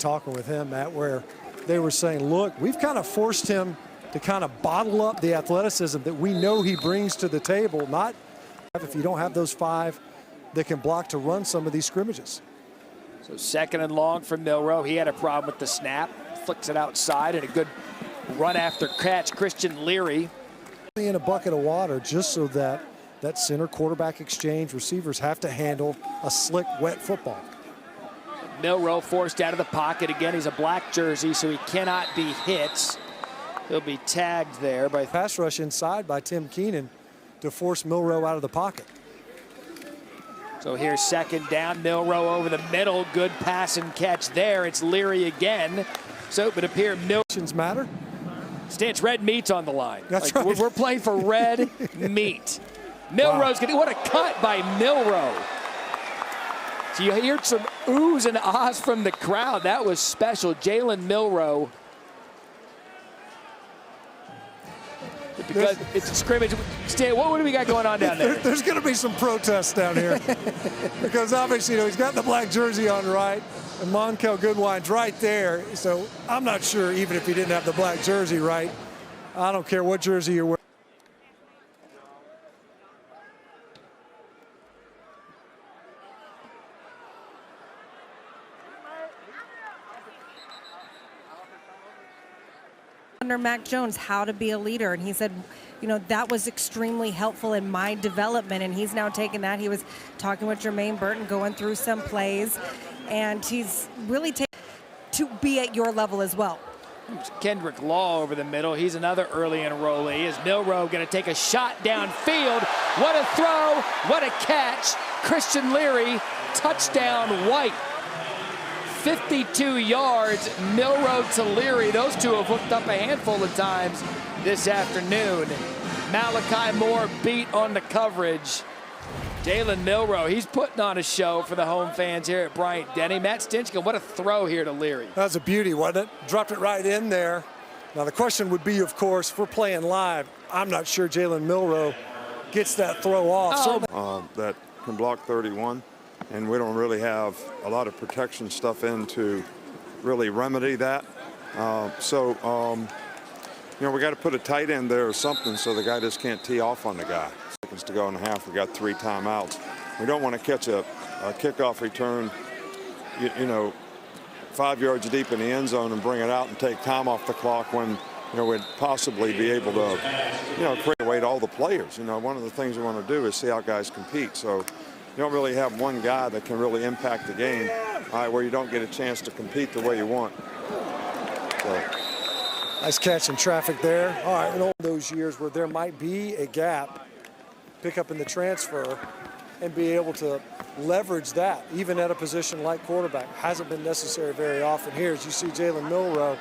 talking with him, Matt, where they were saying, look, we've kind of forced him to kind of bottle up the athleticism that we know he brings to the table. Not if you don't have those 5 that can block to run some of these scrimmages. So 2nd and long for Milroe. He had a problem with the snap. Flicks it outside, and a good run after catch. Christian Leary In a bucket of water just so that that center quarterback exchange receivers have to handle a slick, wet football. Milroe forced out of the pocket. Again, he's a black jersey, so he cannot be hit. He'll be tagged there by pass rush inside by Tim Keenan to force Milroe out of the pocket. So here's 2nd down. Milroe over the middle. Good pass and catch there. It's Leary again. So it would appear Milroe matter. Stance, red meat's on the line. That's like, right. We're playing for red meat. Milroe's getting, what a cut by Milroe. So you heard some oohs and ahs from the crowd. That was special. Jalen Milroe. Because it's a scrimmage. Stan, what do we got going on down there? There's going to be some protests down here. Because obviously, he's got the black jersey on right, and Monkel Goodwine's right there. So I'm not sure, even if he didn't have the black jersey right, I don't care what jersey you're wearing. Under Mac Jones, how to be a leader, and he said, you know, that was extremely helpful in my development, and he's now taken that. He was talking with Jermaine Burton, going through some plays, and he's really taken to be at your level as well. Kendrick Law over the middle. He's another early enrollee. Is Milroe going to take a shot downfield? What a throw, what a catch. Christian Leary, touchdown White. 52 yards, Milroe to Leary. Those two have hooked up a handful of times this afternoon. Malachi Moore beat on the coverage. Jalen Milroe, he's putting on a show for the home fans here at Bryant-Denny. Matt Stinchcomb, what a throw here to Leary. That was a beauty, wasn't it? Dropped it right in there. Now the question would be, of course, if we're playing live, I'm not sure Jalen Milroe gets that throw off. That can block 31. And we don't really have a lot of protection stuff in to really remedy that. You know, we got to put a tight end there or something so the guy just can't tee off on the guy. Seconds to go in the half. We got 3 timeouts. We don't want to catch a kickoff return, you know, 5 yards deep in the end zone and bring it out and take time off the clock when, you know, we'd possibly be able to, you know, create away to all the players. You know, one of the things we want to do is see how guys compete. So you don't really have one guy that can really impact the game, where you don't get a chance to compete the way you want. So. Nice catch in traffic there. All right, in all those years where there might be a gap, pick up in the transfer and be able to leverage that, even at a position like quarterback. Hasn't been necessary very often here, as you see Jalen Milroe.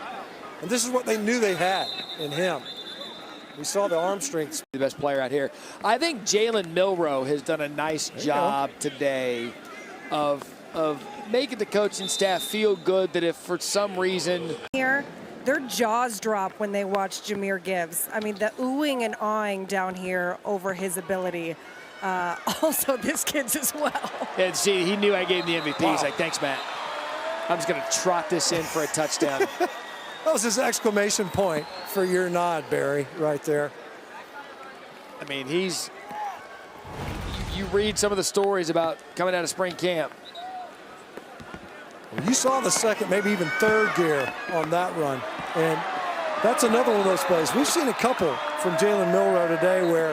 And this is what they knew they had in him. We saw the arm strength. The best player out here. I think Jalen Milroe has done a nice job today of making the coaching staff feel good that if for some reason Here, their jaws drop when they watch Jahmyr Gibbs. I mean, the oohing and awing down here over his ability. Also, this kid's as well. And see, he knew I gave him the MVP. He's like, thanks, Matt. I'm just going to trot this in for a touchdown. That was his exclamation point for your nod, Barry, right there. I mean, you read some of the stories about coming out of spring camp. You saw the second, maybe even third gear on that run. And that's another one of those plays. We've seen a couple from Jalen Milroe today where